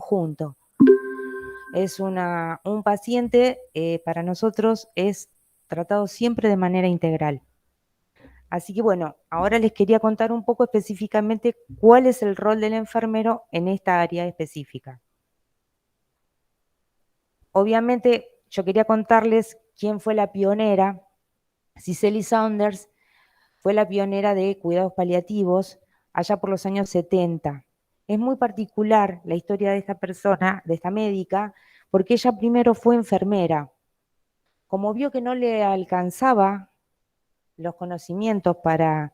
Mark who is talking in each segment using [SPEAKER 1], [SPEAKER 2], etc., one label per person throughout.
[SPEAKER 1] conjunto. Es un paciente, para nosotros, es tratado siempre de manera integral. Así que bueno, ahora les quería contar un poco específicamente cuál es el rol del enfermero en esta área específica. Obviamente, yo quería contarles quién fue la pionera. Cicely Saunders fue la pionera de cuidados paliativos allá por los años 70. Es muy particular la historia de esta persona, de esta médica, porque ella primero fue enfermera. Como vio que no le alcanzaba los conocimientos para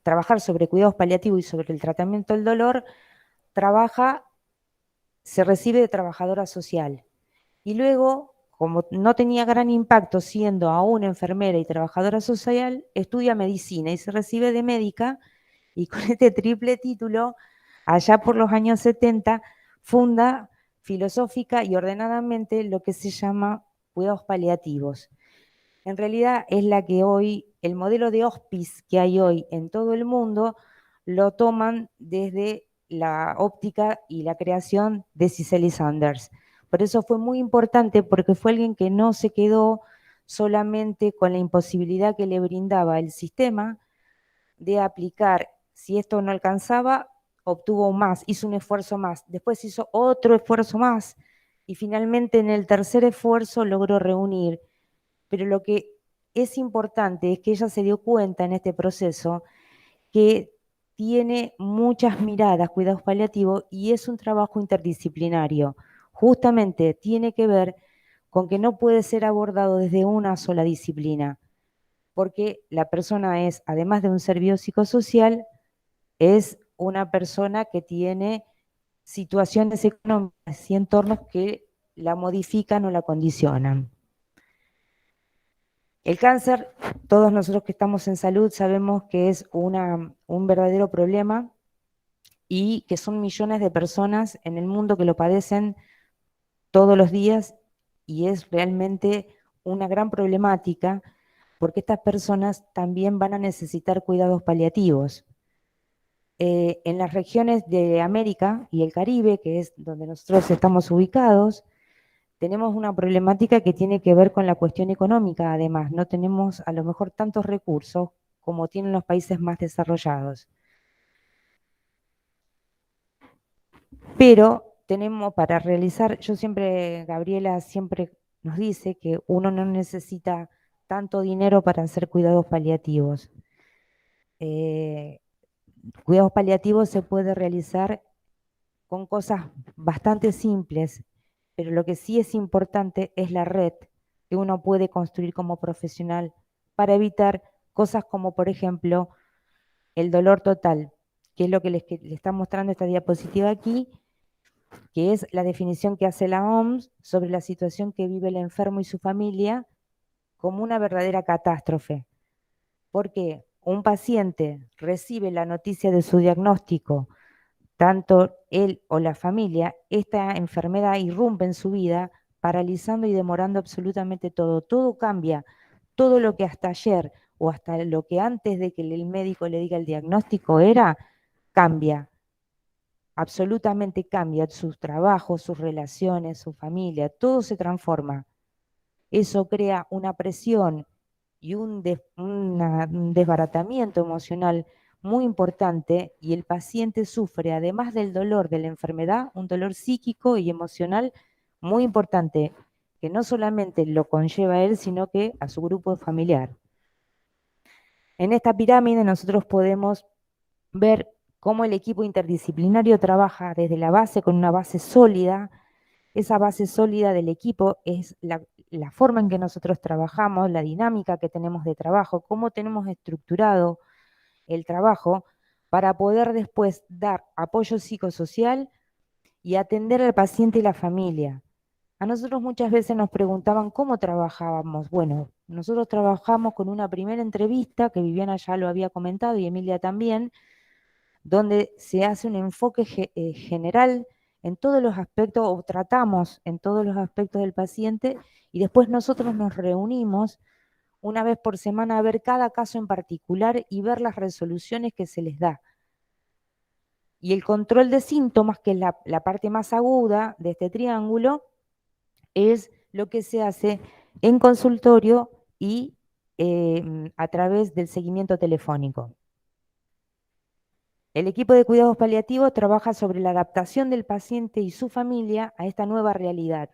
[SPEAKER 1] trabajar sobre cuidados paliativos y sobre el tratamiento del dolor, se recibe de trabajadora social. Y luego, como no tenía gran impacto siendo aún enfermera y trabajadora social, estudia medicina y se recibe de médica, y con este triple título, allá por los años 70, funda filosófica y ordenadamente lo que se llama cuidados paliativos. En realidad es la que hoy, el modelo de hospice que hay hoy en todo el mundo, lo toman desde la óptica y la creación de Cicely Saunders. Por eso fue muy importante, porque fue alguien que no se quedó solamente con la imposibilidad que le brindaba el sistema de aplicar. Si esto no alcanzaba, obtuvo más, hizo un esfuerzo más, después hizo otro esfuerzo más, y finalmente en el tercer esfuerzo logró reunir. Pero lo que es importante es que ella se dio cuenta en este proceso que tiene muchas miradas, cuidados paliativos, y es un trabajo interdisciplinario. Justamente tiene que ver con que no puede ser abordado desde una sola disciplina, porque la persona es, además de un ser biopsicosocial, es una persona que tiene situaciones económicas y entornos que la modifican o la condicionan. El cáncer, todos nosotros que estamos en salud sabemos que es un verdadero problema y que son millones de personas en el mundo que lo padecen todos los días, y es realmente una gran problemática porque estas personas también van a necesitar cuidados paliativos. En las regiones de América y el Caribe, que es donde nosotros estamos ubicados, tenemos una problemática que tiene que ver con la cuestión económica. Además, no tenemos a lo mejor tantos recursos como tienen los países más desarrollados. Pero tenemos para realizar, Gabriela siempre nos dice que uno no necesita tanto dinero para hacer cuidados paliativos. Cuidados paliativos se puede realizar con cosas bastante simples, pero lo que sí es importante es la red que uno puede construir como profesional para evitar cosas como, por ejemplo, el dolor total, que es lo que le está mostrando esta diapositiva aquí, que es la definición que hace la OMS sobre la situación que vive el enfermo y su familia como una verdadera catástrofe. Porque un paciente recibe la noticia de su diagnóstico, tanto él o la familia, esta enfermedad irrumpe en su vida, paralizando y demorando absolutamente todo. Todo cambia. Todo lo que hasta ayer o hasta lo que antes de que el médico le diga el diagnóstico era, cambia. Absolutamente cambia. Sus trabajos, sus relaciones, su familia, todo se transforma. Eso crea una presión y un desbaratamiento emocional muy importante, y el paciente sufre, además del dolor de la enfermedad, un dolor psíquico y emocional muy importante, que no solamente lo conlleva a él, sino que a su grupo familiar. En esta pirámide nosotros podemos ver cómo el equipo interdisciplinario trabaja desde la base con una base sólida. Esa base sólida del equipo es la forma en que nosotros trabajamos, la dinámica que tenemos de trabajo, cómo tenemos estructurado el trabajo para poder después dar apoyo psicosocial y atender al paciente y la familia. A nosotros muchas veces nos preguntaban cómo trabajábamos. Bueno, nosotros trabajamos con una primera entrevista, que Viviana ya lo había comentado y Emilia también, donde se hace un enfoque general en todos los aspectos, o tratamos en todos los aspectos del paciente, y después nosotros nos reunimos una vez por semana a ver cada caso en particular y ver las resoluciones que se les da. Y el control de síntomas, que es la parte más aguda de este triángulo, es lo que se hace en consultorio y a través del seguimiento telefónico. El equipo de cuidados paliativos trabaja sobre la adaptación del paciente y su familia a esta nueva realidad,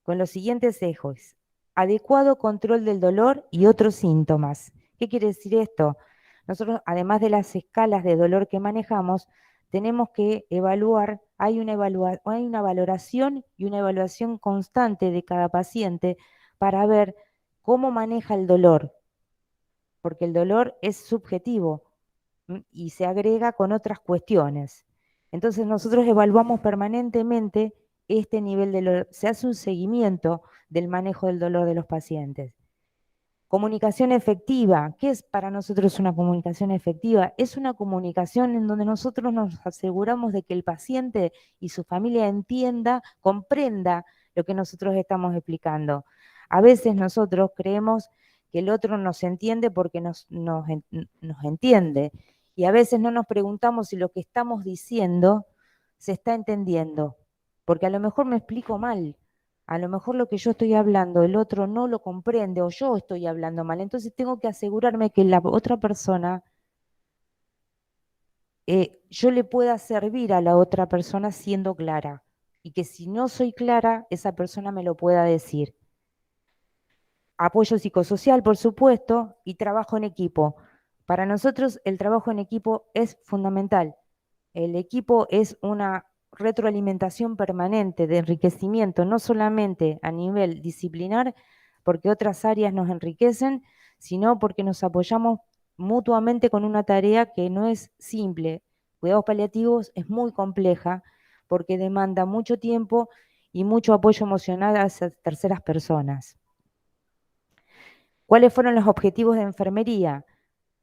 [SPEAKER 1] con los siguientes ejes: adecuado control del dolor y otros síntomas. ¿Qué quiere decir esto? Nosotros, además de las escalas de dolor que manejamos, tenemos que evaluar, hay una valoración y una evaluación constante de cada paciente para ver cómo maneja el dolor, porque el dolor es subjetivo y se agrega con otras cuestiones. Entonces nosotros evaluamos permanentemente este nivel de dolor, se hace un seguimiento del manejo del dolor de los pacientes. Comunicación efectiva. ¿Qué es para nosotros una comunicación efectiva? Es una comunicación en donde nosotros nos aseguramos de que el paciente y su familia entienda, comprenda lo que nosotros estamos explicando. A veces nosotros creemos que el otro nos entiende porque nos entiende, y a veces no nos preguntamos si lo que estamos diciendo se está entendiendo, porque a lo mejor me explico mal. A lo mejor lo que yo estoy hablando, el otro no lo comprende o yo estoy hablando mal. Entonces tengo que asegurarme que la otra persona, yo le pueda servir a la otra persona siendo clara. Y que si no soy clara, esa persona me lo pueda decir. Apoyo psicosocial, por supuesto, y trabajo en equipo. Para nosotros el trabajo en equipo es fundamental. El equipo es una retroalimentación permanente de enriquecimiento, no solamente a nivel disciplinar, porque otras áreas nos enriquecen, sino porque nos apoyamos mutuamente con una tarea que no es simple. Cuidados paliativos es muy compleja porque demanda mucho tiempo y mucho apoyo emocional hacia terceras personas. ¿Cuáles fueron los objetivos de enfermería?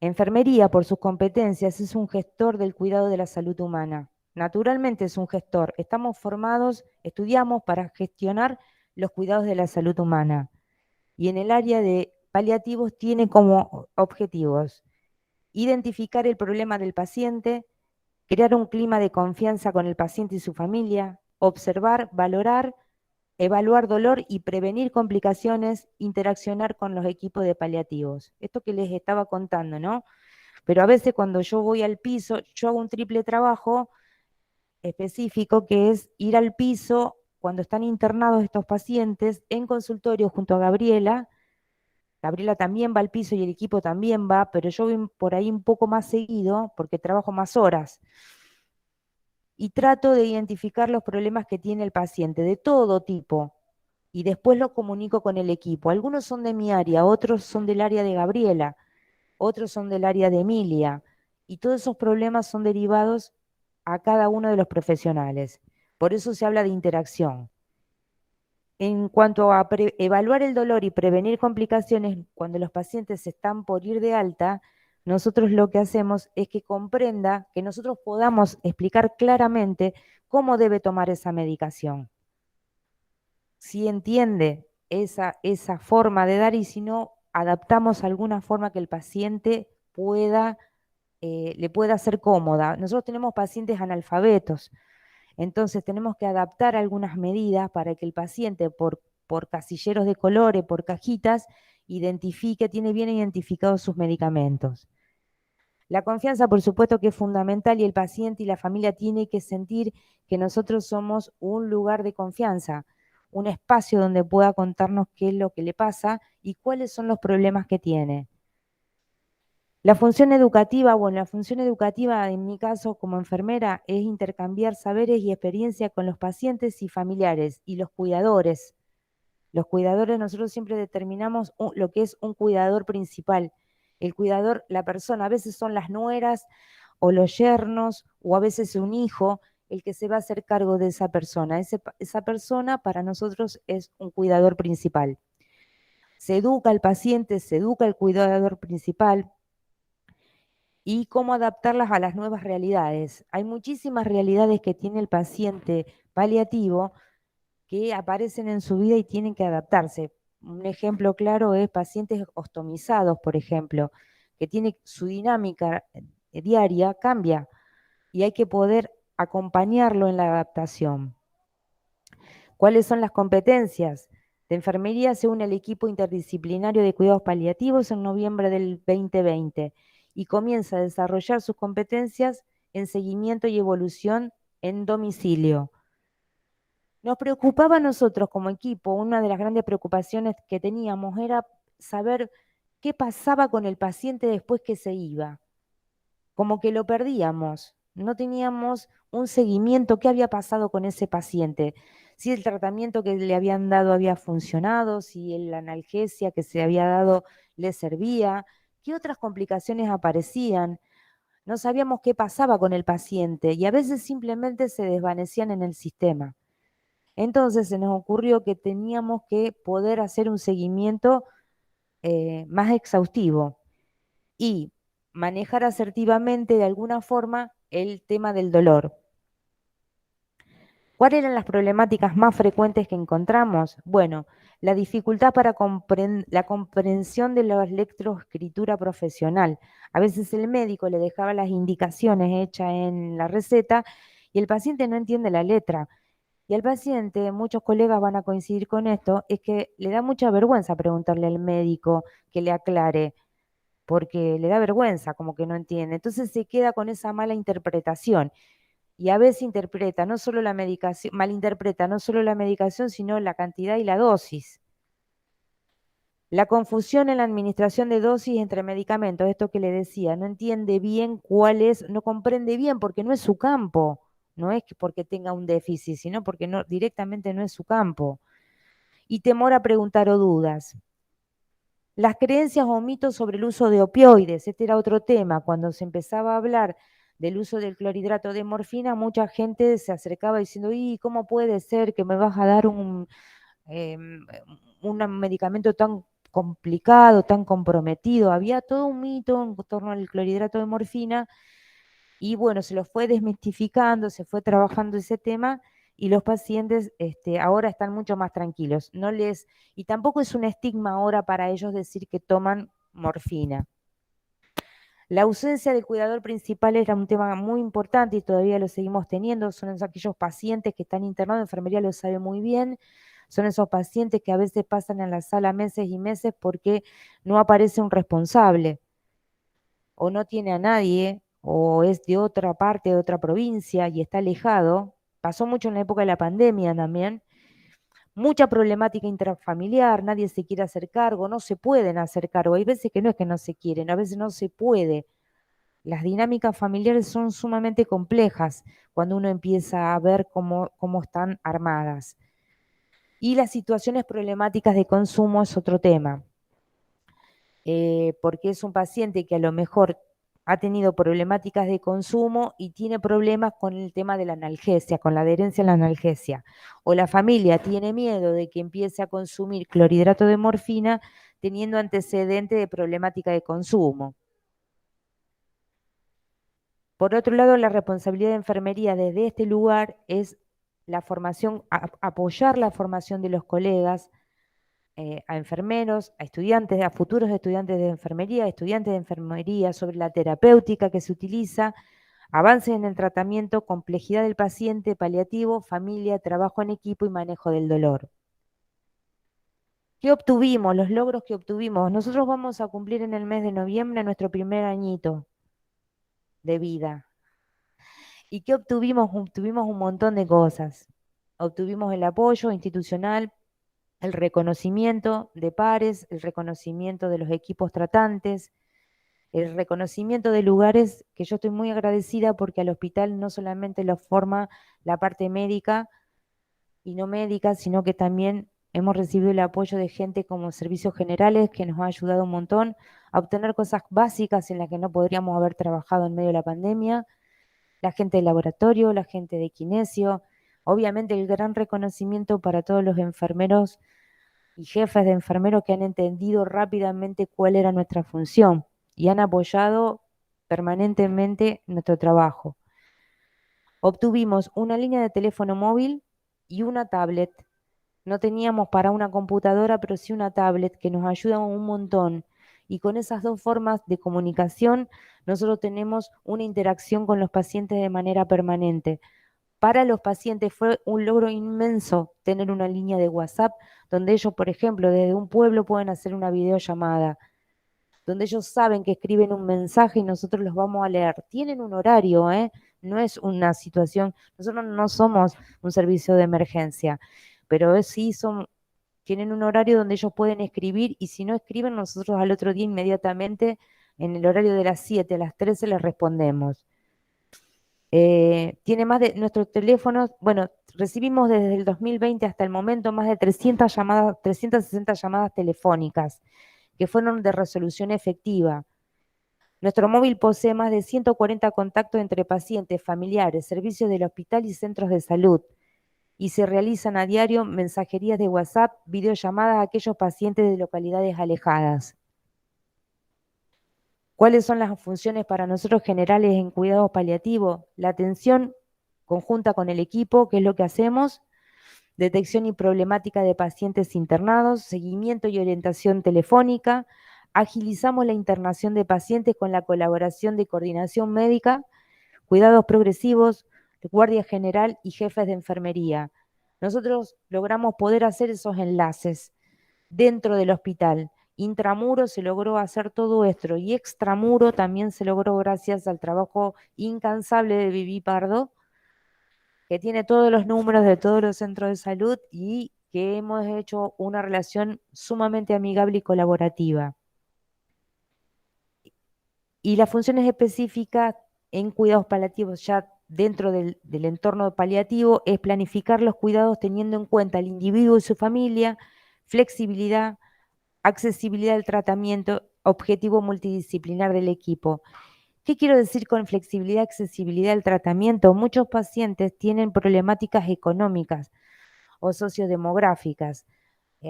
[SPEAKER 1] Enfermería, por sus competencias, es un gestor del cuidado de la salud humana. Naturalmente es un gestor. Estamos formados, estudiamos para gestionar los cuidados de la salud humana. Y en el área de paliativos tiene como objetivos identificar el problema del paciente, crear un clima de confianza con el paciente y su familia, observar, valorar, evaluar dolor y prevenir complicaciones, interaccionar con los equipos de paliativos. Esto que les estaba contando, ¿no? Pero a veces cuando yo voy al piso, yo hago un triple trabajo específico que es ir al piso cuando están internados estos pacientes en consultorio junto a Gabriela. Gabriela también va al piso y el equipo también va, pero yo voy por ahí un poco más seguido porque trabajo más horas. Y trato de identificar los problemas que tiene el paciente de todo tipo y después lo comunico con el equipo. Algunos son de mi área, otros son del área de Gabriela, otros son del área de Emilia, y todos esos problemas son derivados a cada uno de los profesionales. Por eso se habla de interacción. En cuanto a evaluar el dolor y prevenir complicaciones cuando los pacientes están por ir de alta, nosotros lo que hacemos es que comprenda, que nosotros podamos explicar claramente cómo debe tomar esa medicación. Si entiende esa forma de dar y si no, adaptamos alguna forma que el paciente pueda, le pueda ser cómoda. Nosotros tenemos pacientes analfabetos, entonces tenemos que adaptar algunas medidas para que el paciente por casilleros de colores, por cajitas, identifique, tiene bien identificados sus medicamentos. La confianza, por supuesto, que es fundamental y el paciente y la familia tiene que sentir que nosotros somos un lugar de confianza, un espacio donde pueda contarnos qué es lo que le pasa y cuáles son los problemas que tiene. La función educativa, bueno, la función educativa en mi caso como enfermera es intercambiar saberes y experiencia con los pacientes y familiares y los cuidadores. Los cuidadores, nosotros siempre determinamos lo que es un cuidador principal. El cuidador, la persona, a veces son las nueras o los yernos o a veces un hijo el que se va a hacer cargo de esa persona. Esa persona para nosotros es un cuidador principal. Se educa al paciente, se educa al cuidador principal y cómo adaptarlas a las nuevas realidades. Hay muchísimas realidades que tiene el paciente paliativo que aparecen en su vida y tienen que adaptarse. Un ejemplo claro es pacientes ostomizados, por ejemplo, que tiene su dinámica diaria cambia y hay que poder acompañarlo en la adaptación. ¿Cuáles son las competencias? De enfermería se une al equipo interdisciplinario de cuidados paliativos en noviembre del 2020 y comienza a desarrollar sus competencias en seguimiento y evolución en domicilio. Nos preocupaba a nosotros como equipo, una de las grandes preocupaciones que teníamos era saber qué pasaba con el paciente después que se iba. Como que lo perdíamos, no teníamos un seguimiento, qué había pasado con ese paciente, si el tratamiento que le habían dado había funcionado, si la analgesia que se había dado le servía, qué otras complicaciones aparecían. No sabíamos qué pasaba con el paciente y a veces simplemente se desvanecían en el sistema. Entonces se nos ocurrió que teníamos que poder hacer un seguimiento más exhaustivo y manejar asertivamente de alguna forma el tema del dolor. ¿Cuáles eran las problemáticas más frecuentes que encontramos? Bueno, la dificultad para la comprensión de la lectoescritura profesional. A veces el médico le dejaba las indicaciones hechas en la receta y el paciente no entiende la letra. Y al paciente, muchos colegas van a coincidir con esto, es que le da mucha vergüenza preguntarle al médico que le aclare, porque le da vergüenza, como que no entiende. Entonces se queda con esa mala interpretación y a veces interpreta no solo la medicación, malinterpreta no solo la medicación, sino la cantidad y la dosis. La confusión en la administración de dosis entre medicamentos, esto que le decía, no entiende bien cuál es, no comprende bien porque no es su campo, no es porque tenga un déficit, sino porque no, directamente no es su campo. Y temor a preguntar o dudas. Las creencias o mitos sobre el uso de opioides, este era otro tema. Cuando se empezaba a hablar del uso del clorhidrato de morfina, mucha gente se acercaba diciendo, ¿y cómo puede ser que me vas a dar un medicamento tan complicado, tan comprometido? Había todo un mito en torno al clorhidrato de morfina y bueno, se lo fue desmistificando, se fue trabajando ese tema y los pacientes ahora están mucho más tranquilos. Y tampoco es un estigma ahora para ellos decir que toman morfina. La ausencia del cuidador principal era un tema muy importante y todavía lo seguimos teniendo. Son aquellos pacientes que están internados, enfermería lo sabe muy bien. Son esos pacientes que a veces pasan en la sala meses y meses porque no aparece un responsable o no tiene a nadie o es de otra parte, de otra provincia y está alejado. Pasó mucho en la época de la pandemia también. Mucha problemática intrafamiliar, nadie se quiere hacer cargo, no se pueden hacer cargo. Hay veces que no es que no se quieren, a veces no se puede. Las dinámicas familiares son sumamente complejas cuando uno empieza a ver cómo están armadas. Y las situaciones problemáticas de consumo es otro tema. Porque es un paciente que a lo mejor ha tenido problemáticas de consumo y tiene problemas con el tema de la analgesia, con la adherencia a la analgesia. O la familia tiene miedo de que empiece a consumir clorhidrato de morfina teniendo antecedente de problemática de consumo. Por otro lado, la responsabilidad de enfermería desde este lugar es la formación, apoyar la formación de los colegas, a enfermeros, a estudiantes, a futuros estudiantes de enfermería, sobre la terapéutica que se utiliza, avances en el tratamiento, complejidad del paciente, paliativo, familia, trabajo en equipo y manejo del dolor. ¿Qué obtuvimos? Los logros que obtuvimos. Nosotros vamos a cumplir en el mes de noviembre nuestro primer añito de vida. ¿Y qué obtuvimos? Obtuvimos un montón de cosas. Obtuvimos el apoyo institucional, el reconocimiento de pares, el reconocimiento de los equipos tratantes, el reconocimiento de lugares que yo estoy muy agradecida porque al hospital no solamente lo forma la parte médica y no médica, sino que también hemos recibido el apoyo de gente como servicios generales que nos ha ayudado un montón a obtener cosas básicas en las que no podríamos haber trabajado en medio de la pandemia, la gente del laboratorio, la gente de kinesio, obviamente el gran reconocimiento para todos los enfermeros y jefes de enfermeros que han entendido rápidamente cuál era nuestra función y han apoyado permanentemente nuestro trabajo. Obtuvimos una línea de teléfono móvil y una tablet. No teníamos para una computadora, pero sí una tablet que nos ayuda un montón. y con esas dos formas de comunicación nosotros tenemos una interacción con los pacientes de manera permanente. Para los pacientes fue un logro inmenso tener una línea de WhatsApp donde ellos, por ejemplo, desde un pueblo pueden hacer una videollamada, donde ellos saben que escriben un mensaje y nosotros los vamos a leer. Tienen un horario, ¿eh? No es una situación, nosotros no somos un servicio de emergencia, pero sí tienen un horario donde ellos pueden escribir y si no escriben, nosotros al otro día inmediatamente, en el horario de las 7 a las 13 les respondemos. Tiene más de nuestros teléfonos, bueno, recibimos desde el 2020 hasta el momento más de 300 llamadas, 360 llamadas telefónicas que fueron de resolución efectiva. Nuestro móvil posee más de 140 contactos entre pacientes, familiares, servicios del hospital y centros de salud. Y se realizan a diario mensajerías de WhatsApp, videollamadas a aquellos pacientes de localidades alejadas. ¿Cuáles son las funciones para nosotros generales en cuidados paliativos? La atención conjunta con el equipo, que es lo que hacemos, detección y problemática de pacientes internados, seguimiento y orientación telefónica, agilizamos la internación de pacientes con la colaboración de coordinación médica, cuidados progresivos, guardia general y jefes de enfermería. Nosotros logramos poder hacer esos enlaces dentro del hospital. Intramuro se logró hacer todo esto y extramuro también se logró gracias al trabajo incansable de Vivi Pardo, que tiene todos los números de todos los centros de salud y que hemos hecho una relación sumamente amigable y colaborativa. Y las funciones específicas en cuidados paliativos ya dentro del entorno paliativo es planificar los cuidados teniendo en cuenta al individuo y su familia, flexibilidad, accesibilidad al tratamiento, objetivo multidisciplinar del equipo. ¿Qué quiero decir con flexibilidad, accesibilidad al tratamiento? Muchos pacientes tienen problemáticas económicas o sociodemográficas.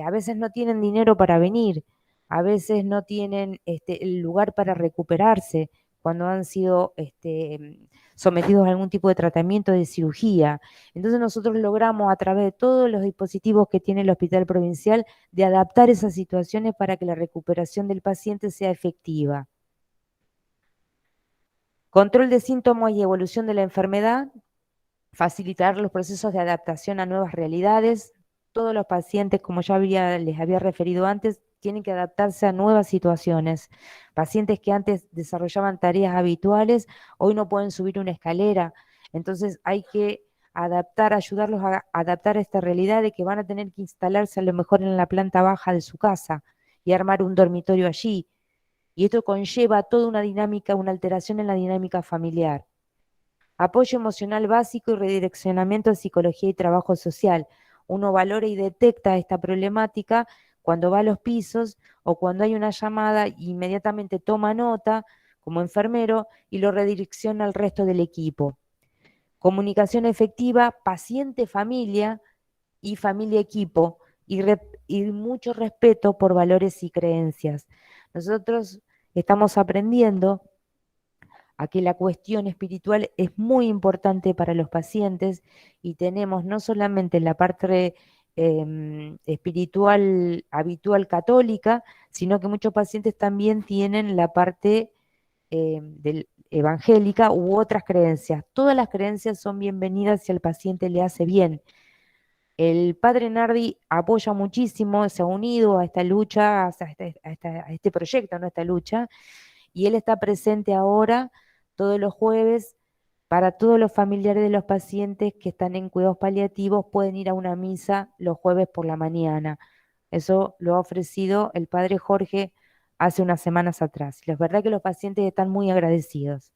[SPEAKER 1] A veces no tienen dinero para venir, a veces no tienen el lugar para recuperarse cuando han sido sometidos a algún tipo de tratamiento de cirugía. Entonces nosotros logramos a través de todos los dispositivos que tiene el Hospital Provincial de adaptar esas situaciones para que la recuperación del paciente sea efectiva. Control de síntomas y evolución de la enfermedad, facilitar los procesos de adaptación a nuevas realidades. Todos los pacientes, como ya les había referido antes, tienen que adaptarse a nuevas situaciones. Pacientes que antes desarrollaban tareas habituales, hoy no pueden subir una escalera. Entonces hay que ayudarlos a adaptar a esta realidad de que van a tener que instalarse a lo mejor en la planta baja de su casa y armar un dormitorio allí. Y esto conlleva toda una dinámica, una alteración en la dinámica familiar. Apoyo emocional básico y redireccionamiento de psicología y trabajo social. Uno valora y detecta esta problemática cuando va a los pisos o cuando hay una llamada, inmediatamente toma nota como enfermero y lo redirecciona al resto del equipo. Comunicación efectiva, paciente-familia y familia-equipo y mucho respeto por valores y creencias. Nosotros estamos aprendiendo a que la cuestión espiritual es muy importante para los pacientes y tenemos no solamente la parte espiritual habitual católica, sino que muchos pacientes también tienen la parte evangélica u otras creencias. Todas las creencias son bienvenidas si al paciente le hace bien. El padre Nardi apoya muchísimo, se ha unido a esta lucha, a este proyecto, ¿no? A esta lucha, y él está presente ahora todos los jueves para todos los familiares de los pacientes que están en cuidados paliativos, pueden ir a una misa los jueves por la mañana. Eso lo ha ofrecido el padre Jorge hace unas semanas atrás. La verdad que los pacientes están muy agradecidos.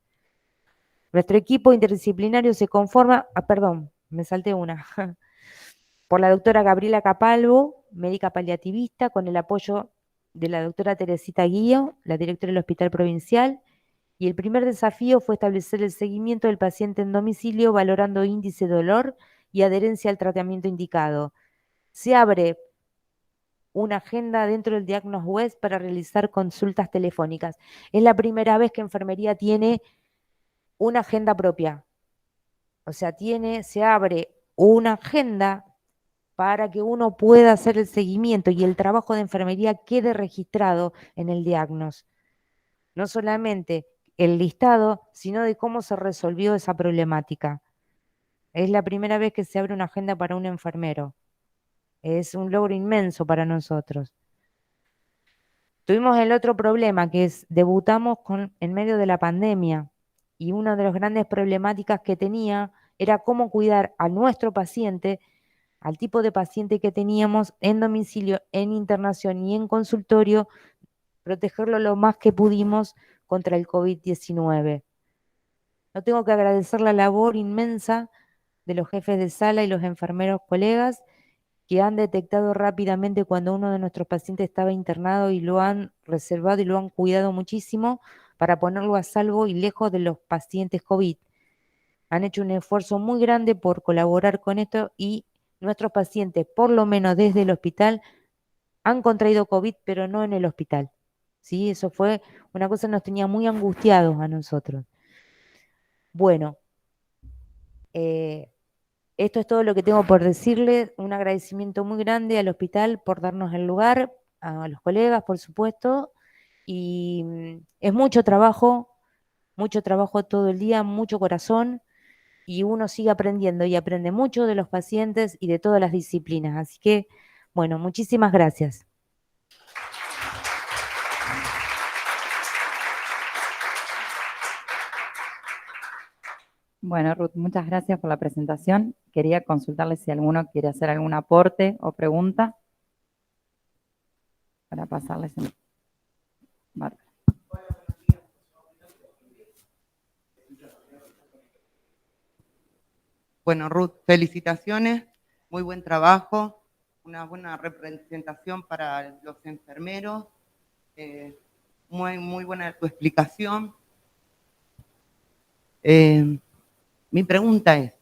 [SPEAKER 1] Nuestro equipo interdisciplinario se conforma, perdón, me salté una, por la doctora Gabriela Capalvo, médica paliativista, con el apoyo de la doctora Teresita Guío, la directora del Hospital Provincial, y el primer desafío fue establecer el seguimiento del paciente en domicilio valorando índice de dolor y adherencia al tratamiento indicado. Se abre una agenda dentro del Diagnos West para realizar consultas telefónicas. Es la primera vez que enfermería tiene una agenda propia. O sea, se abre una agenda para que uno pueda hacer el seguimiento y el trabajo de enfermería quede registrado en el diagnóstico. No solamente el listado, sino de cómo se resolvió esa problemática. Es la primera vez que se abre una agenda para un enfermero. Es un logro inmenso para nosotros. Tuvimos el otro problema, que es debutamos en medio de la pandemia, y una de las grandes problemáticas que tenía era cómo cuidar a nuestro paciente, al tipo de paciente que teníamos en domicilio, en internación y en consultorio, protegerlo lo más que pudimos contra el COVID-19. No tengo que agradecer la labor inmensa de los jefes de sala y los enfermeros colegas que han detectado rápidamente cuando uno de nuestros pacientes estaba internado y lo han reservado y lo han cuidado muchísimo para ponerlo a salvo y lejos de los pacientes COVID. Han hecho un esfuerzo muy grande por colaborar con esto y nuestros pacientes, por lo menos desde el hospital, han contraído COVID, pero no en el hospital. ¿Sí? Eso fue una cosa que nos tenía muy angustiados a nosotros. Bueno, esto es todo lo que tengo por decirles. Un agradecimiento muy grande al hospital por darnos el lugar, a los colegas, por supuesto. Y es mucho trabajo todo el día, mucho corazón. Y uno sigue aprendiendo y aprende mucho de los pacientes y de todas las disciplinas. Así que, bueno, muchísimas gracias.
[SPEAKER 2] Bueno, Ruth, muchas gracias por la presentación. Quería consultarle si alguno quiere hacer algún aporte o pregunta para pasarles. Bárbara.
[SPEAKER 3] Bueno, Ruth, felicitaciones, muy buen trabajo, una buena representación para los enfermeros, muy buena tu explicación. Mi pregunta es,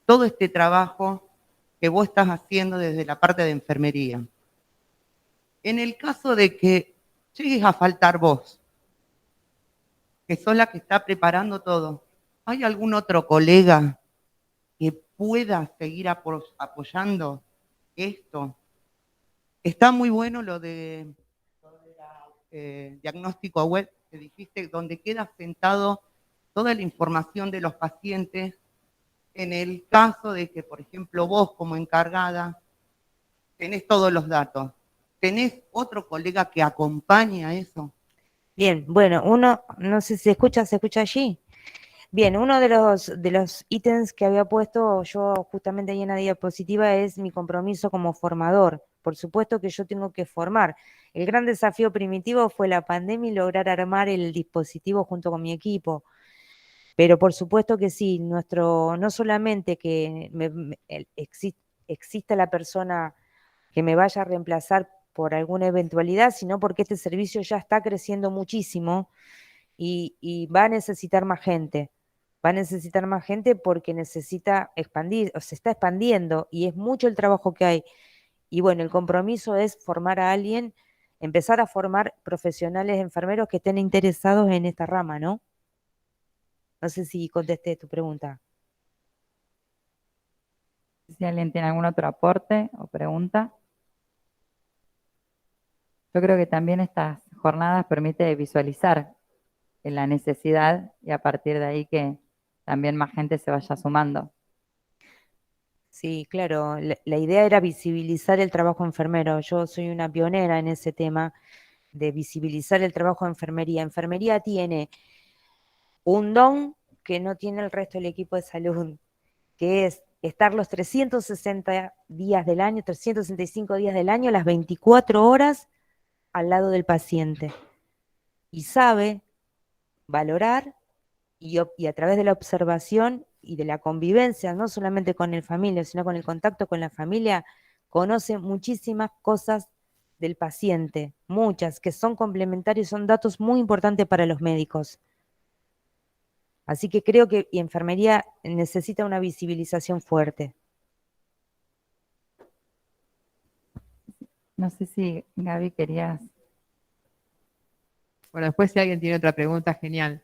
[SPEAKER 3] todo este trabajo que vos estás haciendo desde la parte de enfermería, en el caso de que llegues a faltar vos, que sos la que está preparando todo, ¿hay algún otro colega que pueda seguir apoyando esto? Está muy bueno lo de diagnóstico web que dijiste, donde queda sentado toda la información de los pacientes en el caso de que, por ejemplo, vos como encargada tenés todos los datos. ¿Tenés otro colega que acompañe a eso?
[SPEAKER 1] Bien, bueno, no sé si se escucha allí. Bien, uno de los ítems que había puesto yo justamente ahí en la diapositiva es mi compromiso como formador. Por supuesto que yo tengo que formar. El gran desafío primitivo fue la pandemia y lograr armar el dispositivo junto con mi equipo. Pero por supuesto que sí, no solamente que exista la persona que me vaya a reemplazar por alguna eventualidad, sino porque este servicio ya está creciendo muchísimo y va a necesitar más gente. Va a necesitar más gente porque necesita expandir, o se está expandiendo y es mucho el trabajo que hay. Y bueno, el compromiso es formar a alguien, empezar a formar profesionales enfermeros que estén interesados en esta rama, ¿no? No sé si contesté tu pregunta.
[SPEAKER 2] Si alguien tiene algún otro aporte o pregunta. Yo creo que también estas jornadas permite visualizar la necesidad y a partir de ahí que también más gente se vaya sumando.
[SPEAKER 1] Sí, claro, la idea era visibilizar el trabajo enfermero. Yo soy una pionera en ese tema de visibilizar el trabajo de enfermería. Enfermería tiene un don que no tiene el resto del equipo de salud, que es estar los 360 días del año, 365 días del año, las 24 horas al lado del paciente. Y sabe valorar y a través de la observación y de la convivencia, no solamente con el familia, sino con el contacto con la familia, conoce muchísimas cosas del paciente, muchas que son complementarias, son datos muy importantes para los médicos. Así que creo que enfermería necesita una visibilización fuerte.
[SPEAKER 2] No sé si Gaby querías.
[SPEAKER 4] Bueno, después si alguien tiene otra pregunta, genial.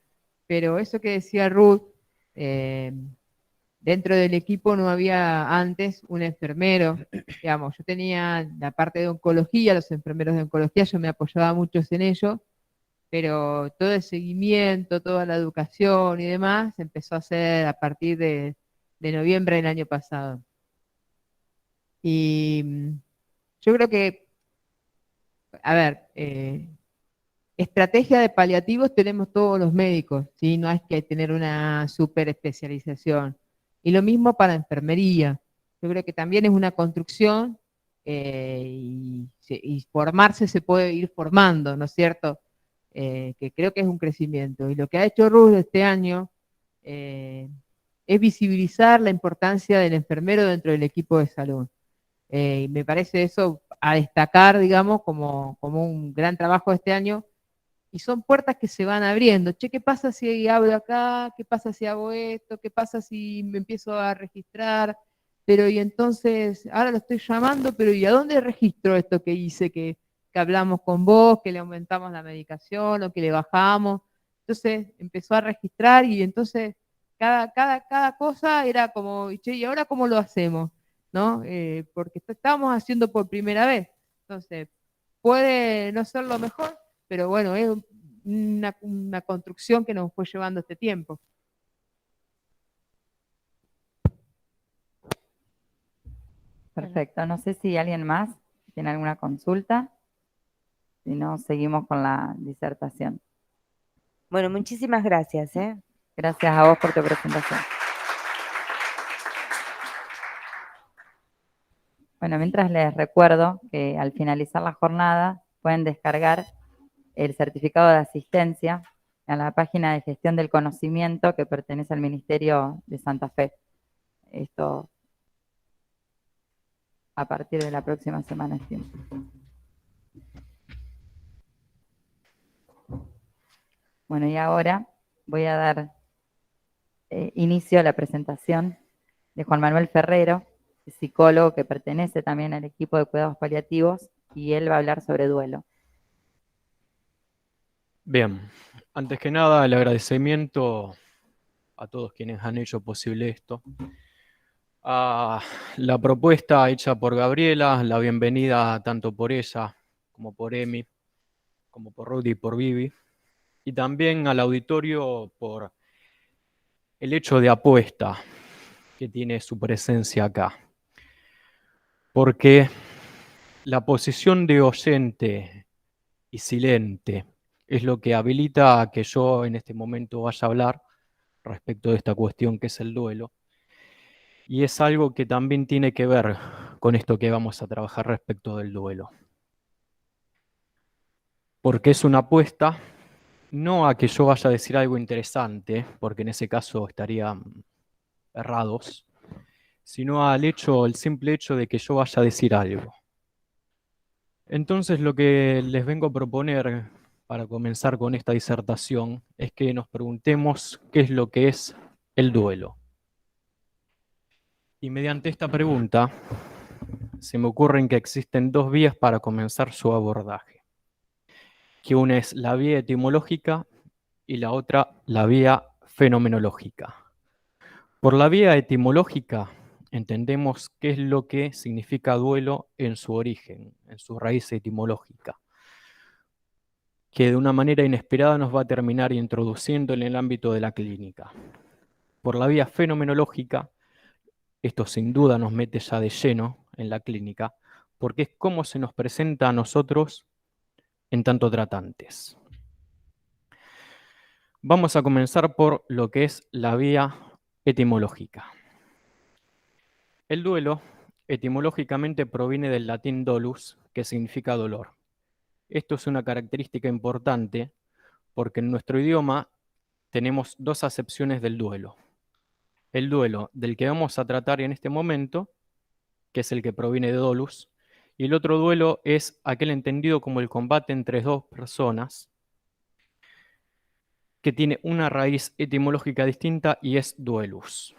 [SPEAKER 4] Pero eso que decía Ruth, dentro del equipo no había antes un enfermero, digamos, yo tenía la parte de oncología, los enfermeros de oncología, yo me apoyaba mucho en ello, pero todo el seguimiento, toda la educación y demás se empezó a hacer a partir de noviembre del año pasado. Y yo creo que, a ver, estrategia de paliativos tenemos todos los médicos, ¿sí? No hay que tener una super especialización. Y lo mismo para enfermería. Yo creo que también es una construcción y formarse se puede ir formando, ¿no es cierto? Que creo que es un crecimiento. Y lo que ha hecho Ruth este año es visibilizar la importancia del enfermero dentro del equipo de salud. Y me parece eso a destacar, digamos, como un gran trabajo este año. Y son puertas que se van abriendo. Che, ¿qué pasa si hablo acá? ¿Qué pasa si hago esto? ¿Qué pasa si me empiezo a registrar? Pero y entonces, ahora lo estoy llamando, pero ¿y a dónde registro esto que hice? Que hablamos con vos, que le aumentamos la medicación o que le bajamos. Entonces empezó a registrar y entonces cada cosa era como, che, ¿y ahora cómo lo hacemos? ¿No? Porque estábamos haciendo por primera vez. Entonces, puede no ser lo mejor, pero bueno, es una construcción que nos fue llevando este tiempo.
[SPEAKER 2] Perfecto. No sé si alguien más tiene alguna consulta. Si no, seguimos con la disertación.
[SPEAKER 1] Bueno, muchísimas gracias, ¿eh?
[SPEAKER 2] Gracias a vos por tu presentación. Bueno, mientras les recuerdo que al finalizar la jornada pueden descargar el certificado de asistencia a la página de gestión del conocimiento que pertenece al Ministerio de Santa Fe. Esto a partir de la próxima semana. Bueno, y ahora voy a dar inicio a la presentación de Juan Manuel Ferrero, psicólogo que pertenece también al equipo de cuidados paliativos, y él va a hablar sobre duelo.
[SPEAKER 5] Bien, antes que nada el agradecimiento a todos quienes han hecho posible esto, a la propuesta hecha por Gabriela, la bienvenida tanto por ella como por Emi, como por Rudy y por Vivi, y también al auditorio por el hecho de apuesta que tiene su presencia acá. Porque la posición de oyente y silente es lo que habilita a que yo en este momento vaya a hablar respecto de esta cuestión que es el duelo. Y es algo que también tiene que ver con esto que vamos a trabajar respecto del duelo. Porque es una apuesta, no a que yo vaya a decir algo interesante, porque en ese caso estarían errados, sino al hecho, el simple hecho de que yo vaya a decir algo. Entonces lo que les vengo a proponer para comenzar con esta disertación es que nos preguntemos qué es lo que es el duelo. Y mediante esta pregunta se me ocurren que existen dos vías para comenzar su abordaje, que una es la vía etimológica y la otra la vía fenomenológica. Por la vía etimológica entendemos qué es lo que significa duelo en su origen, en su raíz etimológica, que de una manera inesperada nos va a terminar introduciendo en el ámbito de la clínica. Por la vía fenomenológica, esto sin duda nos mete ya de lleno en la clínica, porque es cómo se nos presenta a nosotros en tanto tratantes. Vamos a comenzar por lo que es la vía etimológica. El duelo etimológicamente proviene del latín dolus, que significa dolor. Esto es una característica importante porque en nuestro idioma tenemos dos acepciones del duelo. El duelo del que vamos a tratar en este momento, que es el que proviene de dolus, y el otro duelo es aquel entendido como el combate entre dos personas, que tiene una raíz etimológica distinta y es duelus.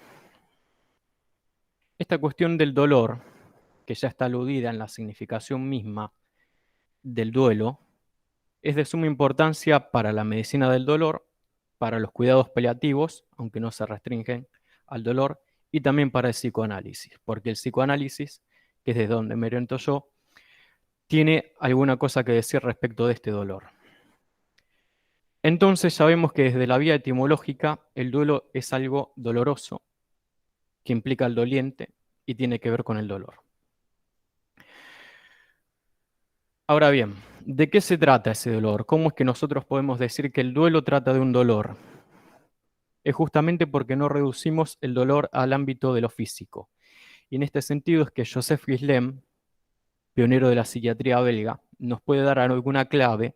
[SPEAKER 5] Esta cuestión del dolor, que ya está aludida en la significación misma del duelo, es de suma importancia para la medicina del dolor, para los cuidados paliativos, aunque no se restringen al dolor, y también para el psicoanálisis, porque el psicoanálisis, que es de donde me oriento yo, tiene alguna cosa que decir respecto de este dolor. Entonces sabemos que desde la vía etimológica el duelo es algo doloroso, que implica al doliente y tiene que ver con el dolor. Ahora bien, ¿de qué se trata ese dolor? ¿Cómo es que nosotros podemos decir que el duelo trata de un dolor? Es justamente porque no reducimos el dolor al ámbito de lo físico. Y en este sentido es que Joseph Guislain, pionero de la psiquiatría belga, nos puede dar alguna clave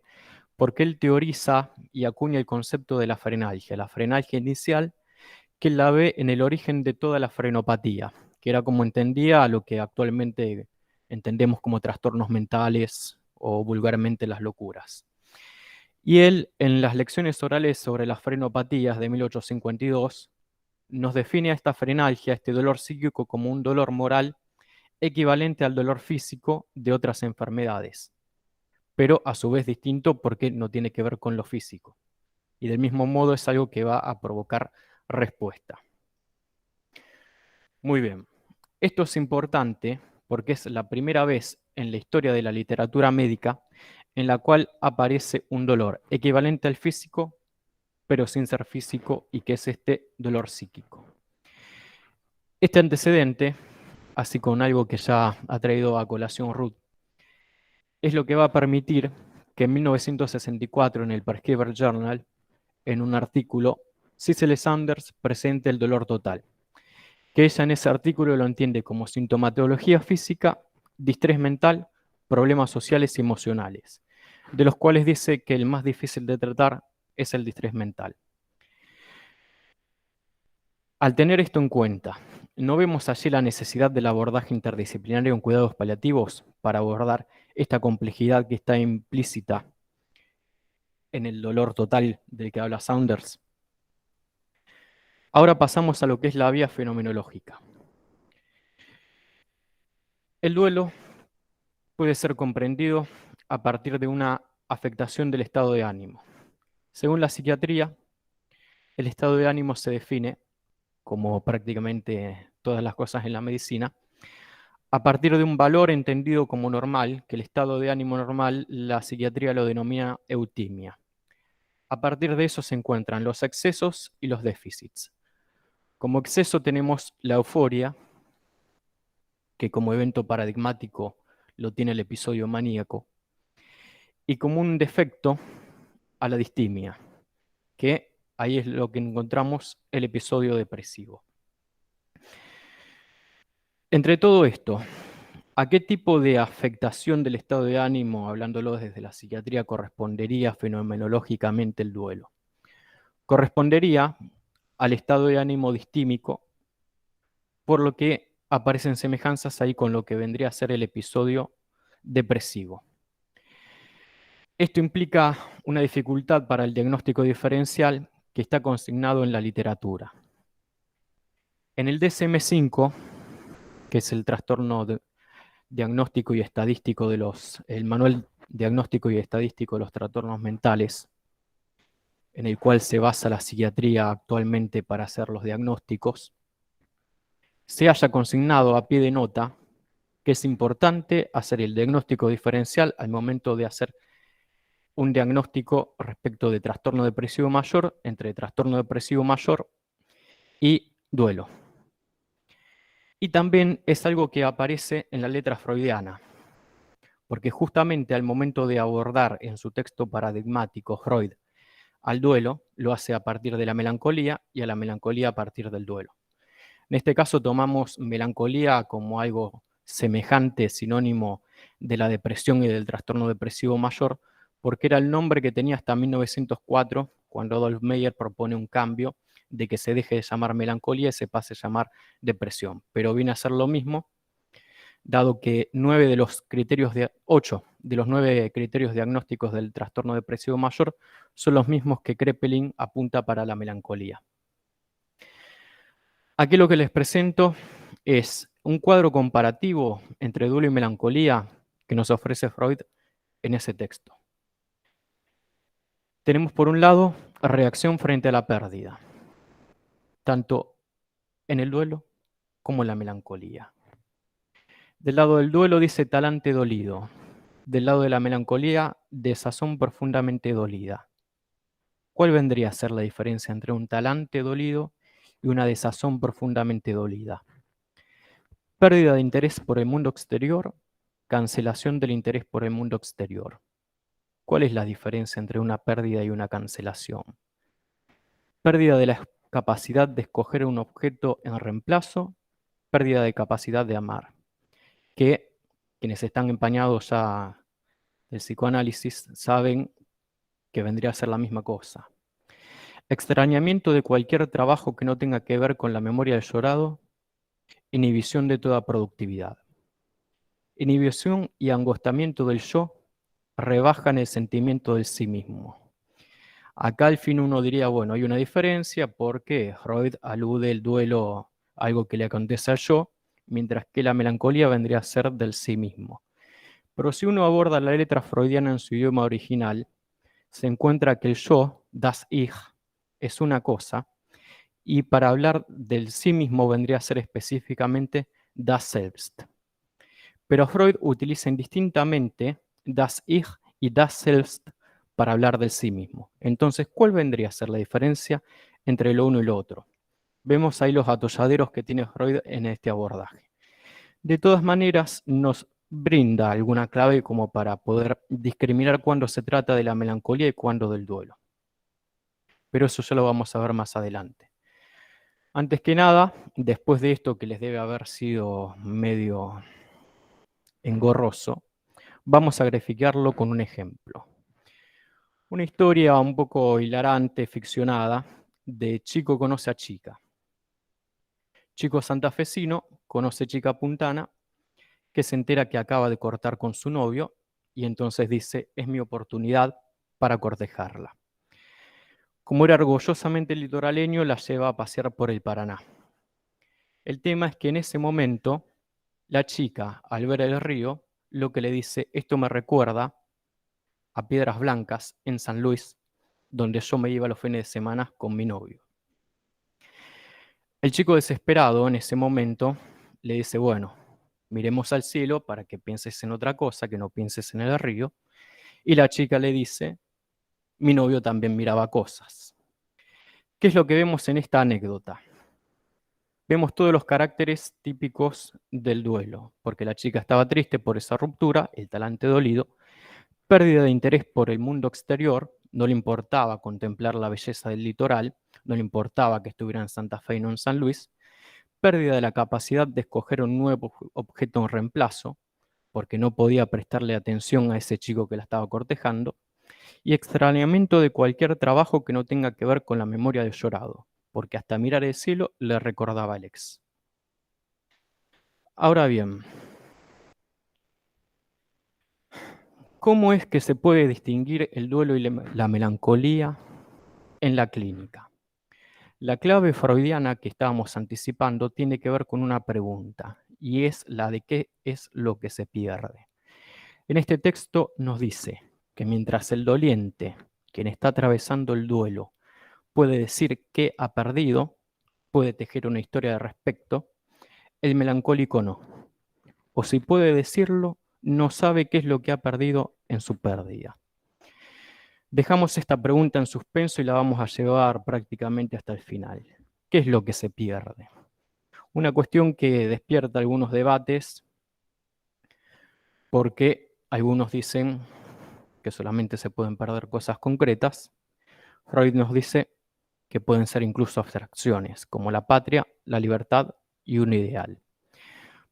[SPEAKER 5] porque él teoriza y acuña el concepto de la freналgia inicial, que él la ve en el origen de toda la frenopatía, que era como entendía a lo que actualmente entendemos como trastornos mentales o vulgarmente las locuras. Y él, en las lecciones orales sobre las frenopatías de 1852, nos define a esta frenalgia, este dolor psíquico, como un dolor moral equivalente al dolor físico de otras enfermedades, pero a su vez distinto porque no tiene que ver con lo físico. Y del mismo modo es algo que va a provocar respuesta. Muy bien. Esto es importante porque es la primera vez en la historia de la literatura médica en la cual aparece un dolor equivalente al físico, pero sin ser físico, y que es este dolor psíquico. Este antecedente, así con algo que ya ha traído a colación Ruth, es lo que va a permitir que en 1964 en el Prescriber Journal, en un artículo, Cicely Saunders presente el dolor total, que ella en ese artículo lo entiende como sintomatología física, distrés mental, problemas sociales y emocionales, de los cuales dice que el más difícil de tratar es el distrés mental. Al tener esto en cuenta, ¿no vemos allí la necesidad del abordaje interdisciplinario en cuidados paliativos para abordar esta complejidad que está implícita en el dolor total del que habla Saunders? Ahora pasamos a lo que es la vía fenomenológica. El duelo puede ser comprendido a partir de una afectación del estado de ánimo. Según la psiquiatría, el estado de ánimo se define, como prácticamente todas las cosas en la medicina, a partir de un valor entendido como normal, que el estado de ánimo normal la psiquiatría lo denomina eutimia. A partir de eso se encuentran los excesos y los déficits. Como exceso tenemos la euforia, que como evento paradigmático lo tiene el episodio maníaco, y como un defecto a la distimia, que ahí es lo que encontramos el episodio depresivo. Entre todo esto, ¿a qué tipo de afectación del estado de ánimo, hablándolo desde la psiquiatría, correspondería fenomenológicamente el duelo? Correspondería al estado de ánimo distímico, por lo que aparecen semejanzas ahí con lo que vendría a ser el episodio depresivo. Esto implica una dificultad para el diagnóstico diferencial que está consignado en la literatura. En el DSM-5, que es el trastorno diagnóstico y estadístico el manual diagnóstico y estadístico de los trastornos mentales, en el cual se basa la psiquiatría actualmente para hacer los diagnósticos, se haya consignado a pie de nota que es importante hacer el diagnóstico diferencial al momento de hacer un diagnóstico respecto de trastorno depresivo mayor, entre trastorno depresivo mayor y duelo. Y también es algo que aparece en la letra freudiana, porque justamente al momento de abordar en su texto paradigmático Freud al duelo, lo hace a partir de la melancolía y a la melancolía a partir del duelo. En este caso tomamos melancolía como algo semejante, sinónimo de la depresión y del trastorno depresivo mayor, porque era el nombre que tenía hasta 1904, cuando Adolf Meyer propone un cambio de que se deje de llamar melancolía y se pase a llamar depresión. Pero viene a ser lo mismo, dado que 8 de los 9 criterios diagnósticos del trastorno depresivo mayor son los mismos que Kraepelin apunta para la melancolía. Aquí lo que les presento es un cuadro comparativo entre duelo y melancolía que nos ofrece Freud en ese texto. Tenemos por un lado reacción frente a la pérdida, tanto en el duelo como la melancolía. Del lado del duelo dice talante dolido. Del lado de la melancolía, desazón profundamente dolida. ¿Cuál vendría a ser la diferencia entre un talante dolido y una desazón profundamente dolida? Pérdida de interés por el mundo exterior, cancelación del interés por el mundo exterior. ¿Cuál es la diferencia entre una pérdida y una cancelación? Pérdida de la capacidad de escoger un objeto en reemplazo, pérdida de capacidad de amar, que quienes están empañados ya del psicoanálisis saben que vendría a ser la misma cosa. Extrañamiento de cualquier trabajo que no tenga que ver con la memoria del llorado, inhibición de toda productividad. Inhibición y angostamiento del yo rebajan el sentimiento del sí mismo. Acá al fin uno diría, bueno, hay una diferencia porque Freud alude el duelo a algo que le acontece al yo, mientras que la melancolía vendría a ser del sí mismo. Pero si uno aborda la letra freudiana en su idioma original, se encuentra que el yo, das Ich, es una cosa, y para hablar del sí mismo vendría a ser específicamente das Selbst. Pero Freud utiliza indistintamente das Ich y das Selbst para hablar del sí mismo. Entonces, ¿cuál vendría a ser la diferencia entre lo uno y lo otro? Vemos ahí los atolladeros que tiene Freud en este abordaje. De todas maneras, nos brinda alguna clave como para poder discriminar cuándo se trata de la melancolía y cuándo del duelo. Pero eso ya lo vamos a ver más adelante. Antes que nada, después de esto que les debe haber sido medio engorroso, vamos a graficarlo con un ejemplo. Una historia un poco hilarante, ficcionada, de chico conoce a chica. Chico santafesino conoce chica puntana, que se entera que acaba de cortar con su novio y entonces dice, es mi oportunidad para cortejarla. Como era orgullosamente litoraleño, la lleva a pasear por el Paraná. El tema es que en ese momento, la chica, al ver el río, lo que le dice, esto me recuerda a Piedras Blancas en San Luis, donde yo me iba los fines de semana con mi novio. El chico desesperado en ese momento le dice, bueno, miremos al cielo para que pienses en otra cosa, que no pienses en el río. Y la chica le dice, mi novio también miraba cosas. ¿Qué es lo que vemos en esta anécdota? Vemos todos los caracteres típicos del duelo, porque la chica estaba triste por esa ruptura, el talante dolido, pérdida de interés por el mundo exterior, no le importaba contemplar la belleza del litoral, no le importaba que estuviera en Santa Fe y no en San Luis, pérdida de la capacidad de escoger un nuevo objeto en reemplazo, porque no podía prestarle atención a ese chico que la estaba cortejando, y extrañamiento de cualquier trabajo que no tenga que ver con la memoria del llorado, porque hasta mirar el cielo le recordaba al ex. Ahora bien, ¿cómo es que se puede distinguir el duelo y la melancolía en la clínica? La clave freudiana que estábamos anticipando tiene que ver con una pregunta, y es la de qué es lo que se pierde. En este texto nos dice que mientras el doliente, quien está atravesando el duelo, puede decir qué ha perdido, puede tejer una historia de respecto, el melancólico no. O si puede decirlo, no sabe qué es lo que ha perdido en su pérdida. Dejamos esta pregunta en suspenso y la vamos a llevar prácticamente hasta el final. ¿Qué es lo que se pierde? Una cuestión que despierta algunos debates porque algunos dicen que solamente se pueden perder cosas concretas. Freud nos dice que pueden ser incluso abstracciones, como la patria, la libertad y un ideal.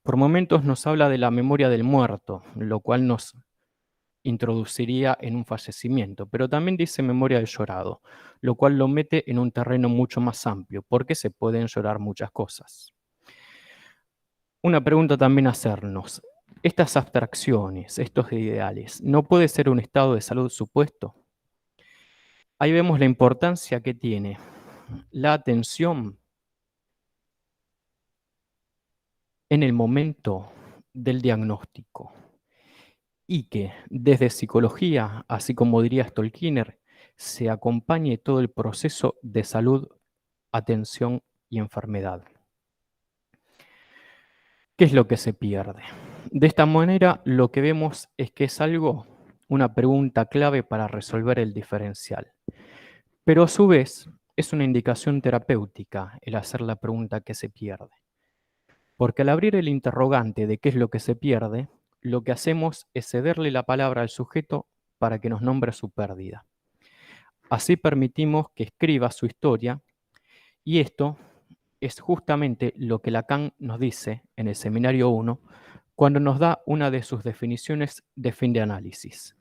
[SPEAKER 5] Por momentos nos habla de la memoria del muerto, lo cual nos introduciría en un fallecimiento, pero también dice memoria del llorado, lo cual lo mete en un terreno mucho más amplio, porque se pueden llorar muchas cosas. Una pregunta también a hacernos, ¿estas abstracciones, estos ideales, no puede ser un estado de salud supuesto? Ahí vemos la importancia que tiene la atención en el momento del diagnóstico y que desde psicología, así como diría Stolkiner, se acompañe todo el proceso de salud, atención y enfermedad. ¿Qué es lo que se pierde? De esta manera, lo que vemos es que es algo, una pregunta clave para resolver el diferencial. Pero a su vez, es una indicación terapéutica el hacer la pregunta ¿qué se pierde? Porque al abrir el interrogante de qué es lo que se pierde, lo que hacemos es cederle la palabra al sujeto para que nos nombre su pérdida. Así permitimos que escriba su historia y esto es justamente lo que Lacan nos dice en el seminario 1 cuando nos da una de sus definiciones de fin de análisis,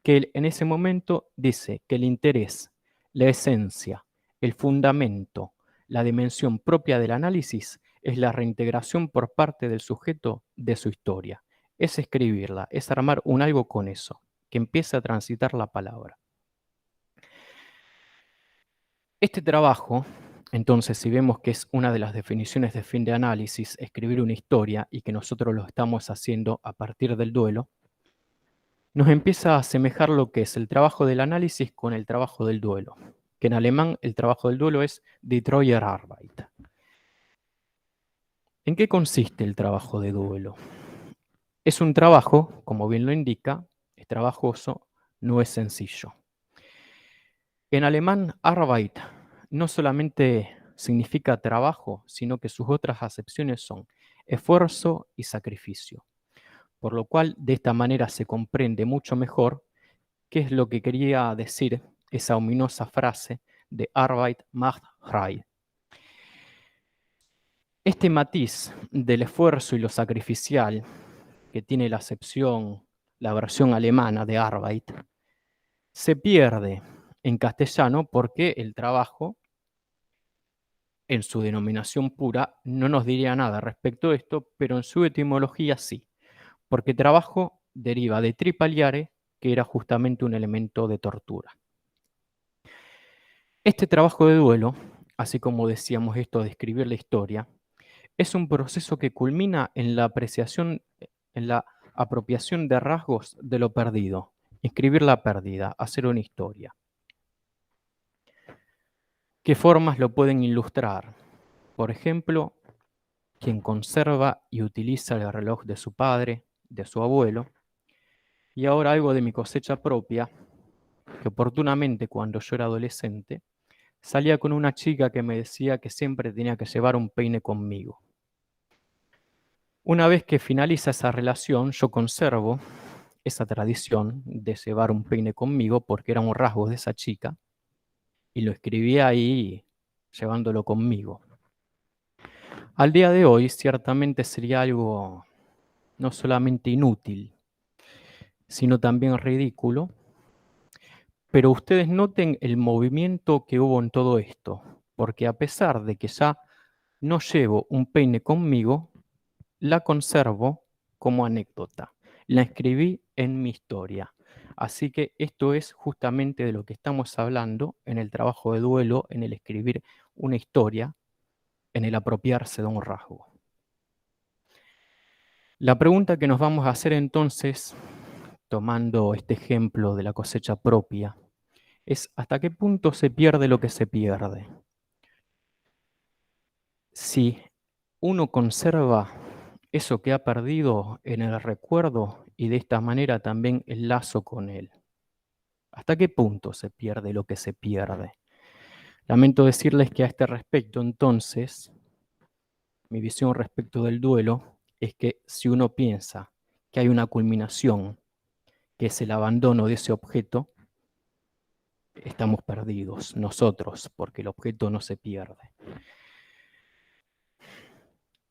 [SPEAKER 5] que él en ese momento dice que el interés, la esencia, el fundamento, la dimensión propia del análisis es la reintegración por parte del sujeto de su historia. Es escribirla, es armar un algo con eso, que empiece a transitar la palabra. Este trabajo, entonces, si vemos que es una de las definiciones de fin de análisis, escribir una historia y que nosotros lo estamos haciendo a partir del duelo, nos empieza a asemejar lo que es el trabajo del análisis con el trabajo del duelo, que en alemán el trabajo del duelo es die Treuearbeit. ¿En qué consiste el trabajo de duelo? Es un trabajo, como bien lo indica, es trabajoso, no es sencillo. En alemán, Arbeit no solamente significa trabajo, sino que sus otras acepciones son esfuerzo y sacrificio. Por lo cual, de esta manera se comprende mucho mejor qué es lo que quería decir esa ominosa frase de Arbeit macht frei. Este matiz del esfuerzo y lo sacrificial que tiene la acepción, la versión alemana de Arbeit, se pierde en castellano porque el trabajo, en su denominación pura, no nos diría nada respecto a esto, pero en su etimología sí, porque trabajo deriva de tripaliare, que era justamente un elemento de tortura. Este trabajo de duelo, así como decíamos esto de escribir la historia, es un proceso que culmina en la apreciación, en la apropiación de rasgos de lo perdido, escribir la pérdida, hacer una historia. ¿Qué formas lo pueden ilustrar? Por ejemplo, quien conserva y utiliza el reloj de su padre, de su abuelo, y ahora algo de mi cosecha propia, que oportunamente cuando yo era adolescente, salía con una chica que me decía que siempre tenía que llevar un peine conmigo. Una vez que finaliza esa relación, yo conservo esa tradición de llevar un peine conmigo porque era un rasgo de esa chica y lo escribí ahí llevándolo conmigo. Al día de hoy, ciertamente sería algo no solamente inútil, sino también ridículo, pero ustedes noten el movimiento que hubo en todo esto, porque a pesar de que ya no llevo un peine conmigo, la conservo como anécdota. La escribí en mi historia. Así que esto es justamente de lo que estamos hablando en el trabajo de duelo, en el escribir una historia, en el apropiarse de un rasgo. La pregunta que nos vamos a hacer entonces, tomando este ejemplo de la cosecha propia, es ¿hasta qué punto se pierde lo que se pierde? Si uno conserva eso que ha perdido en el recuerdo y de esta manera también el lazo con él. ¿Hasta qué punto se pierde lo que se pierde? Lamento decirles que a este respecto, entonces, mi visión respecto del duelo es que si uno piensa que hay una culminación, que es el abandono de ese objeto, estamos perdidos nosotros, porque el objeto no se pierde.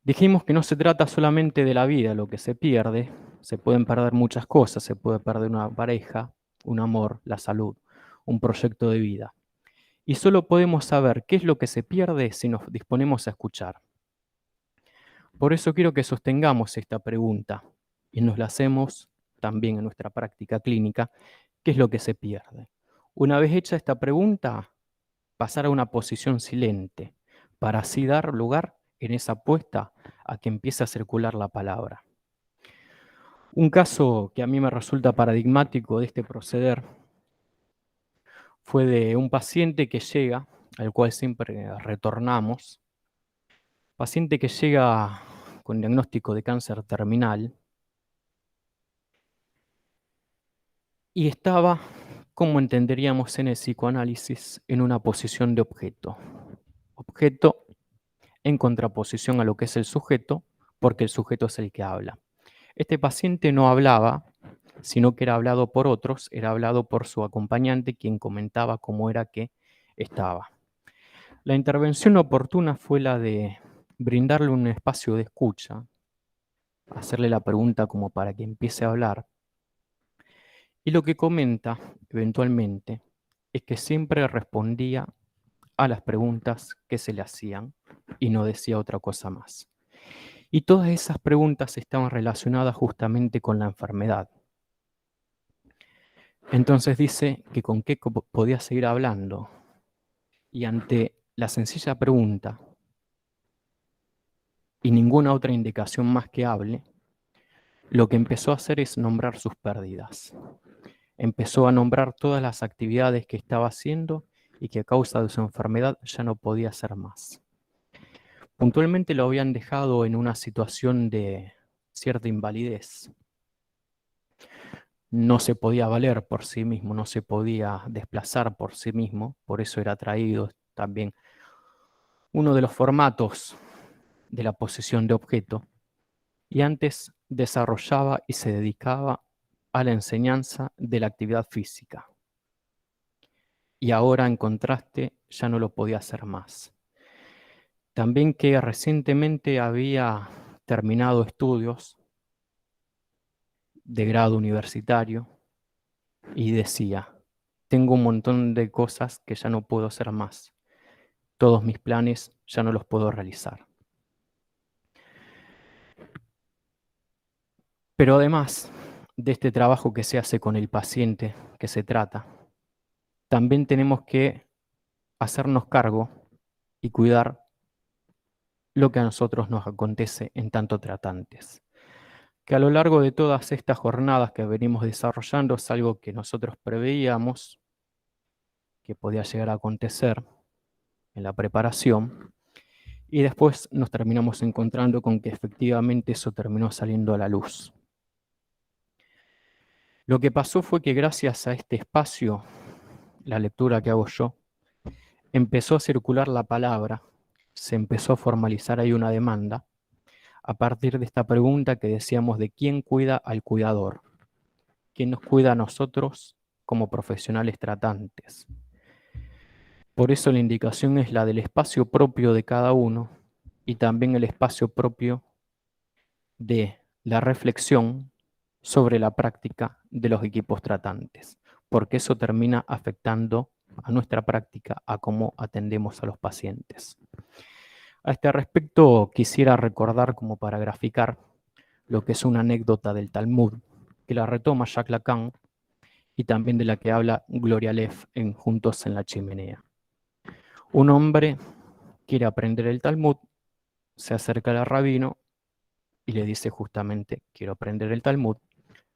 [SPEAKER 5] Dijimos que no se trata solamente de la vida, lo que se pierde, se pueden perder muchas cosas, se puede perder una pareja, un amor, la salud, un proyecto de vida. Y solo podemos saber qué es lo que se pierde si nos disponemos a escuchar. Por eso quiero que sostengamos esta pregunta y nos la hacemos también en nuestra práctica clínica, ¿qué es lo que se pierde? Una vez hecha esta pregunta, pasar a una posición silente para así dar lugar en esa apuesta a que empiece a circular la palabra. Un caso que a mí me resulta paradigmático de este proceder fue de un paciente que llega, al cual siempre retornamos, paciente que llega con diagnóstico de cáncer terminal y estaba, como entenderíamos en el psicoanálisis, en una posición de objeto. Objeto en contraposición a lo que es el sujeto, porque el sujeto es el que habla. Este paciente no hablaba, sino que era hablado por otros, era hablado por su acompañante, quien comentaba cómo era que estaba. La intervención oportuna fue la de brindarle un espacio de escucha, hacerle la pregunta como para que empiece a hablar. Y lo que comenta, eventualmente, es que siempre respondía a las preguntas que se le hacían y no decía otra cosa más. Y todas esas preguntas estaban relacionadas justamente con la enfermedad. Entonces dice que con qué podía seguir hablando. Y ante la sencilla pregunta y ninguna otra indicación más que hable, lo que empezó a hacer es nombrar sus pérdidas. Empezó a nombrar todas las actividades que estaba haciendo y que a causa de su enfermedad ya no podía hacer más. Puntualmente lo habían dejado en una situación de cierta invalidez. No se podía valer por sí mismo, no se podía desplazar por sí mismo, por eso era traído también uno de los formatos de la posesión de objeto, y antes desarrollaba y se dedicaba a la enseñanza de la actividad física. Y ahora, en contraste, ya no lo podía hacer más. También que recientemente había terminado estudios de grado universitario y decía, tengo un montón de cosas que ya no puedo hacer más. Todos mis planes ya no los puedo realizar. Pero además de este trabajo que se hace con el paciente que se trata, también tenemos que hacernos cargo y cuidar lo que a nosotros nos acontece en tanto tratantes. Que a lo largo de todas estas jornadas que venimos desarrollando es algo que nosotros preveíamos que podía llegar a acontecer en la preparación, y después nos terminamos encontrando con que efectivamente eso terminó saliendo a la luz. Lo que pasó fue que gracias a este espacio, la lectura que hago yo, empezó a circular la palabra, se empezó a formalizar ahí una demanda, a partir de esta pregunta que decíamos de quién cuida al cuidador, quién nos cuida a nosotros como profesionales tratantes. Por eso la indicación es la del espacio propio de cada uno y también el espacio propio de la reflexión sobre la práctica de los equipos tratantes, porque eso termina afectando a nuestra práctica, a cómo atendemos a los pacientes. A este respecto quisiera recordar, como para graficar, lo que es una anécdota del Talmud, que la retoma Jacques Lacan y también de la que habla Gloria Leff en Juntos en la Chimenea. Un hombre quiere aprender el Talmud, se acerca al rabino y le dice justamente, quiero aprender el Talmud.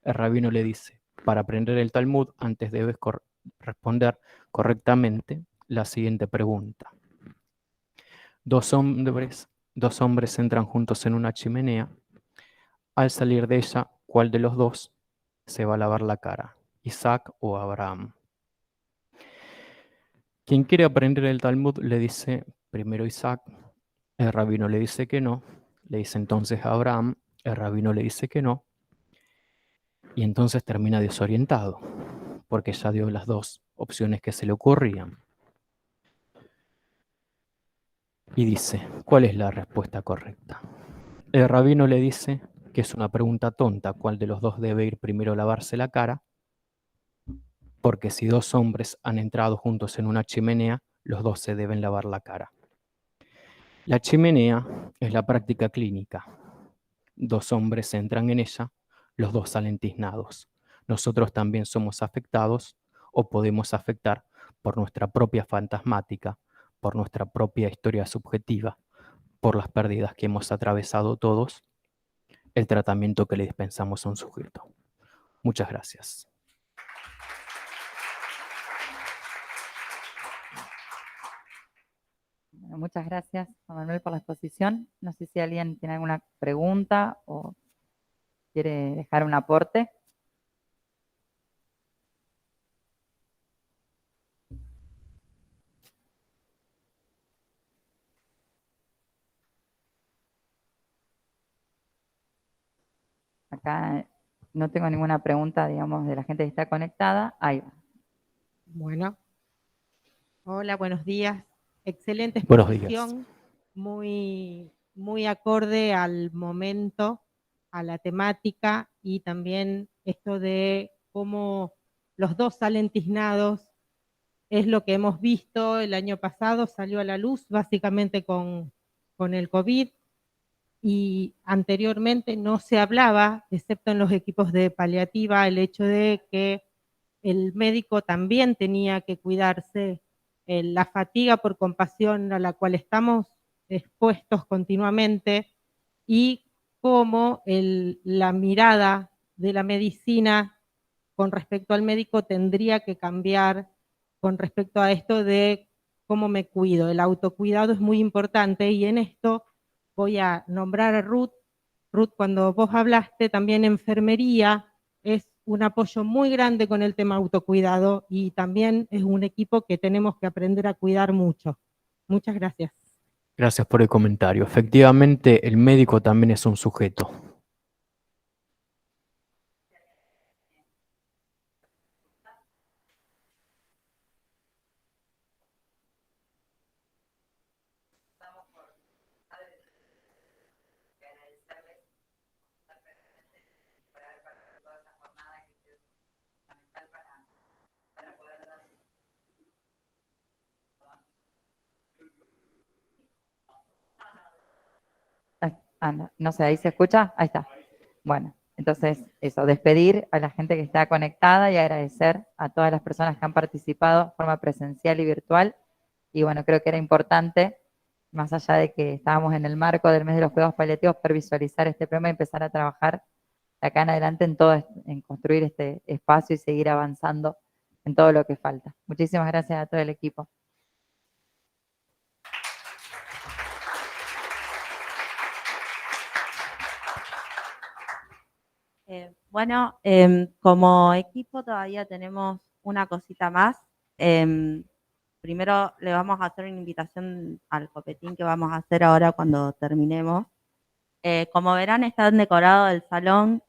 [SPEAKER 5] El rabino le dice, para aprender el Talmud, antes debes responder correctamente la siguiente pregunta. Dos hombres entran juntos en una chimenea. Al salir de ella, ¿cuál de los dos se va a lavar la cara? ¿Isaac o Abraham? Quien quiere aprender el Talmud le dice primero Isaac. El rabino le dice que no. Le dice entonces a Abraham. El rabino le dice que no. Y entonces termina desorientado, porque ya dio las dos opciones que se le ocurrían. Y dice, ¿cuál es la respuesta correcta? El rabino le dice que es una pregunta tonta, ¿cuál de los dos debe ir primero a lavarse la cara? Porque si dos hombres han entrado juntos en una chimenea, los dos se deben lavar la cara. La chimenea es la práctica clínica. Dos hombres entran en ella, los dos salen tiznados. Nosotros también somos afectados o podemos afectar por nuestra propia fantasmática, por nuestra propia historia subjetiva, por las pérdidas que hemos atravesado todos, el tratamiento que le dispensamos a un sujeto. Muchas gracias.
[SPEAKER 2] Bueno, muchas gracias, Juan Manuel, por la exposición. No sé si alguien tiene alguna pregunta o quiere dejar un aporte. Acá no tengo ninguna pregunta, digamos, de la gente que está conectada. Ahí va.
[SPEAKER 6] Bueno, hola, buenos días. Excelente
[SPEAKER 5] Buenos días.
[SPEAKER 6] exposición, muy acorde al momento, a la temática y también esto de cómo los dos salen tiznados. Es lo que hemos visto el año pasado, salió a la luz básicamente con el COVID y anteriormente no se hablaba, excepto en los equipos de paliativa, el hecho de que el médico también tenía que cuidarse, la fatiga por compasión a la cual estamos expuestos continuamente y cómo la mirada de la medicina con respecto al médico tendría que cambiar con respecto a esto de cómo me cuido. El autocuidado es muy importante y en esto voy a nombrar a Ruth. Ruth, cuando vos hablaste también enfermería, es un apoyo muy grande con el tema autocuidado y también es un equipo que tenemos que aprender a cuidar mucho. Muchas gracias.
[SPEAKER 5] Gracias por el comentario. Efectivamente, el médico también es un sujeto.
[SPEAKER 2] No, no sé, ¿ahí se escucha? Ahí está. Bueno, entonces eso, despedir a la gente que está conectada y agradecer a todas las personas que han participado de forma presencial y virtual. Y bueno, creo que era importante, más allá de que estábamos en el marco del mes de los cuidados paliativos, para visualizar este problema y empezar a trabajar de acá en adelante en todo, en construir este espacio y seguir avanzando en todo lo que falta. Muchísimas gracias a todo el equipo.
[SPEAKER 7] Bueno, como equipo todavía tenemos una cosita más. Primero le vamos a hacer una invitación al copetín que vamos a hacer ahora cuando terminemos. Como verán, está decorado el salón